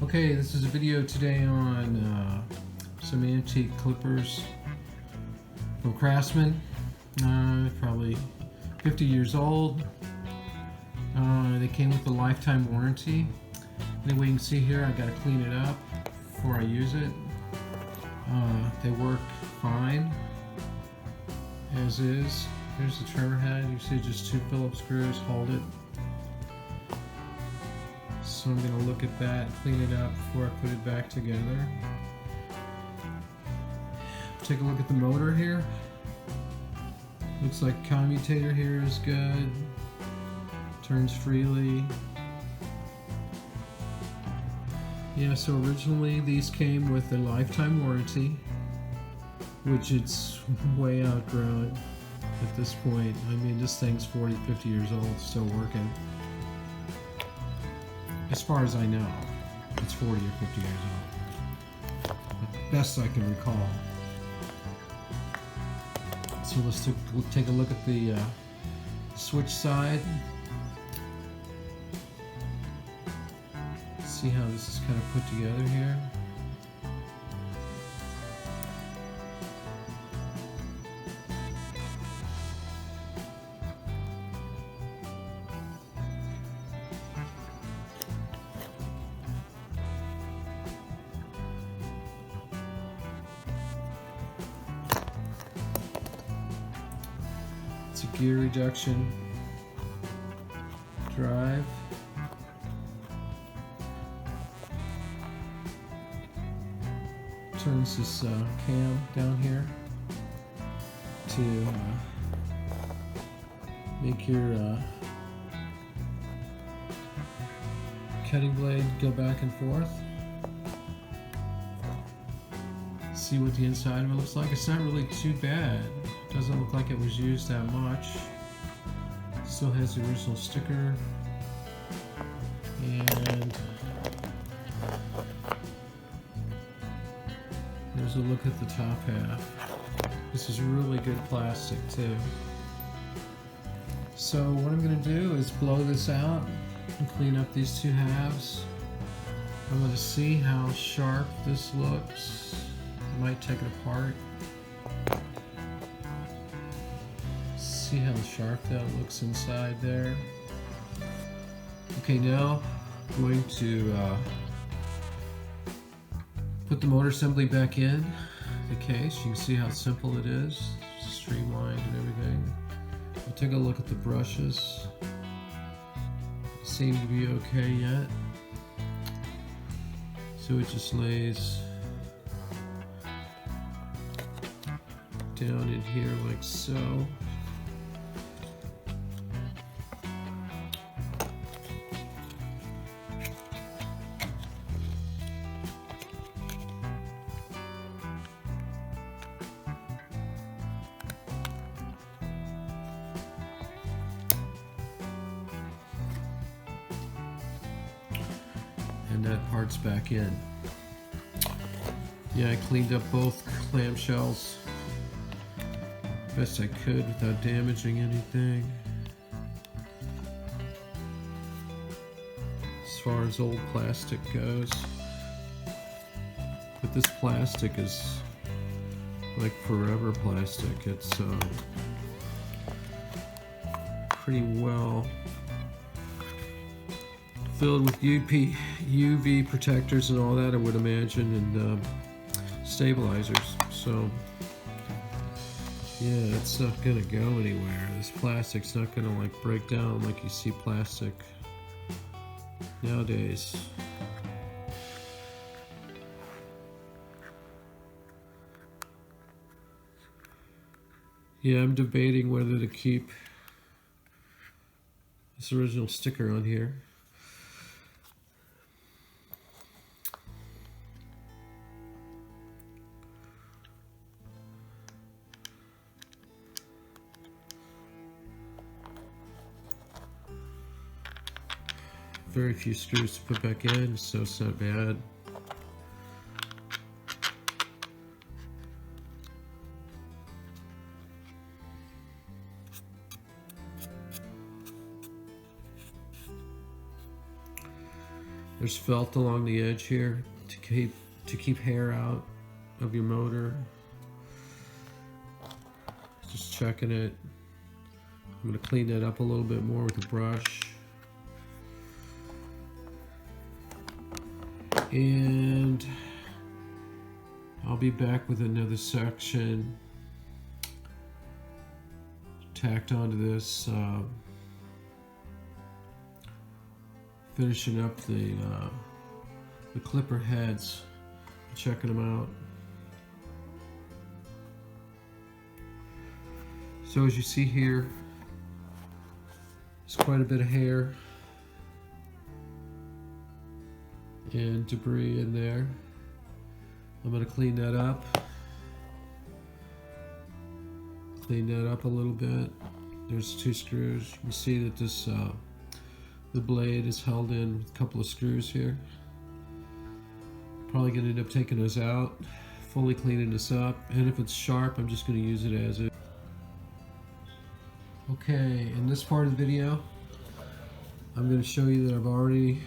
Okay, this is a video today on some antique clippers from Craftsman. Probably 50 years old. They came with a lifetime warranty. Anyway, you can see here I gotta clean it up before I use it. They work fine as is. Here's the trimmer head. You see just 2 Phillips screws hold it. So I'm going to look at that, clean it up before I put it back together. Take a look at the motor here. Looks like commutator here is good. Turns freely. Yeah, so originally these came with a lifetime warranty, which it's way outgrown at this point. I mean, this thing's 40, 50 years old, still working. As far as I know, it's 40 or 50 years old. Best I can recall. So let's take a look at the switch side. See how this is kind of put together here. It's a gear reduction drive. Turns this cam down here to make your cutting blade go back and forth. See what the inside of it looks like. It's not really too bad. Doesn't look like it was used that much. Still has the original sticker. And there's a look at the top half. This is really good plastic too. So what I'm going to do is blow this out and clean up these 2 halves. I'm going to see how sharp this looks. I might take it apart. See how sharp that looks inside there. Okay, now I'm going to put the motor assembly back in the case. You can see how simple it is, streamlined and everything. I'll take a look at the brushes. Seem to be okay yet. So it just lays down in here like so. And that part's back in. Yeah, I cleaned up both clamshells best I could without damaging anything. As far as old plastic goes. But this plastic is like forever plastic. It's pretty well filled with UV protectors and all that, I would imagine, and stabilizers. So yeah, it's not gonna go anywhere. This plastic's not gonna like break down like you see plastic nowadays. Yeah, I'm debating whether to keep this original sticker on here. Very few screws to put back in, so it's not bad. There's felt along the edge here to keep hair out of your motor. Just checking it. I'm going to clean that up a little bit more with a brush. And I'll be back with another section tacked onto this, finishing up the clipper heads, checking them out. So as you see here, there's quite a bit of hair and debris in there. I'm going to clean that up. Clean that up a little bit. There's 2 screws. You can see that this the blade is held in with a couple of screws here. Probably going to end up taking those out, fully cleaning this up, and if it's sharp, I'm just going to use it as is. Okay, in this part of the video, I'm going to show you that I've already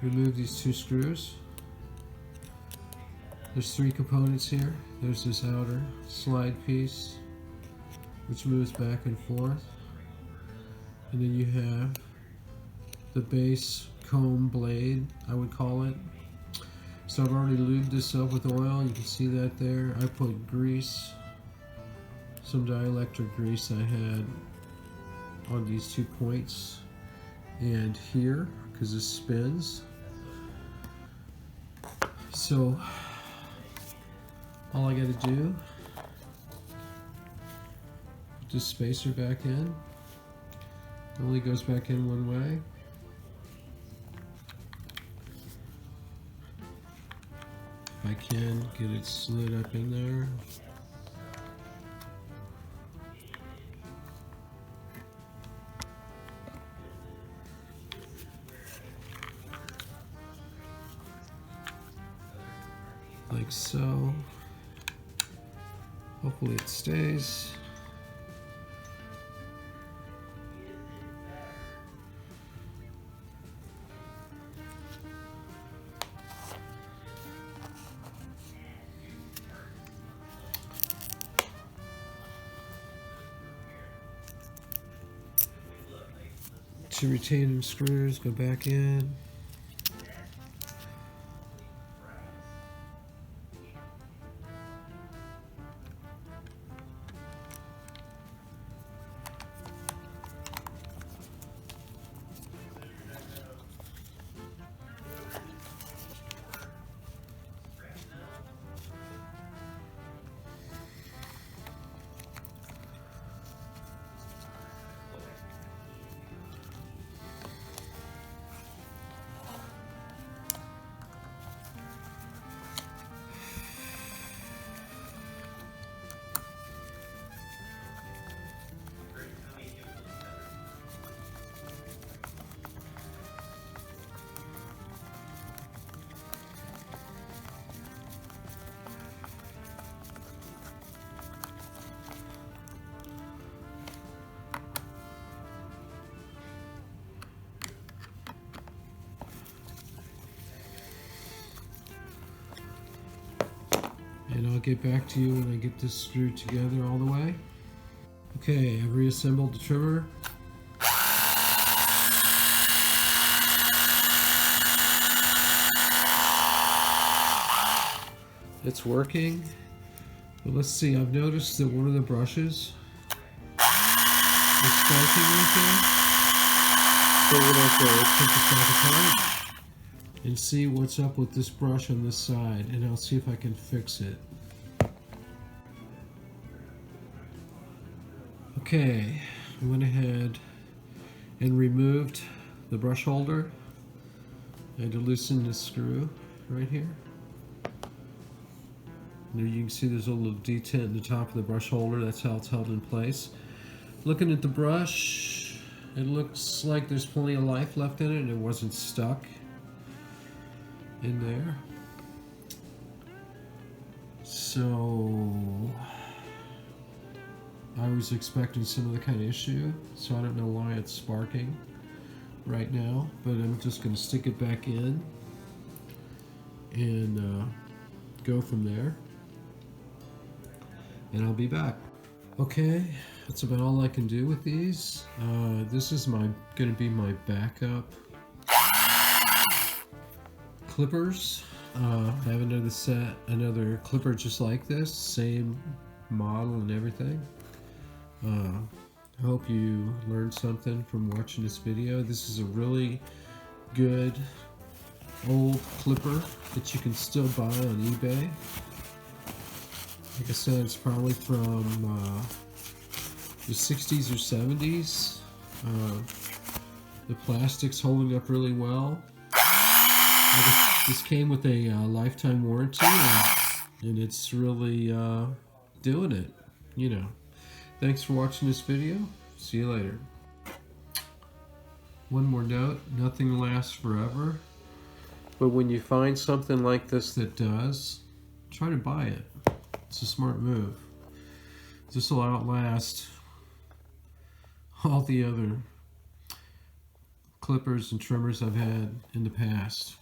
removed these 2 screws. There's 3 components here. There's this outer slide piece, which moves back and forth. And then you have the base comb blade, I would call it. So I've already lubed this up with oil. You can see that there. I put grease, some dielectric grease I had on these 2 points and here, because this spins. So all I got to do, put this spacer back in. It only goes back in one way. If I can get it slid up in there. Like so. Hopefully it stays. Two retaining screws go back in. And I'll get back to you when I get this screwed together all the way. Okay, I've reassembled the trimmer. It's working. But let's see, I've noticed that one of the brushes is sparking right there. So we're going to take this back apart and see what's up with this brush on this side, and I'll see if I can fix it. Okay, I went ahead and removed the brush holder. I had to loosen this screw right here. There you can see there's a little detent in the top of the brush holder. That's how it's held in place. Looking at the brush, it looks like there's plenty of life left in it and it wasn't stuck in there. So I was expecting some other kind of issue, so I don't know why it's sparking. right now, but I'm just going to stick it back in and go from there. And I'll be back. Okay, that's about all I can do with these. This is going to be my backup clippers. I have another clipper just like this, same model and everything. I hope you learned something from watching this video. This is a really good old clipper that you can still buy on eBay. Like I said, it's probably from the 60s or 70s. The plastic's holding up really well. This came with a lifetime warranty, and it's really doing it, you know. Thanks for watching this video. See you later. One more note, nothing lasts forever. But when you find something like this that does, try to buy it. It's a smart move. This will outlast all the other clippers and trimmers I've had in the past.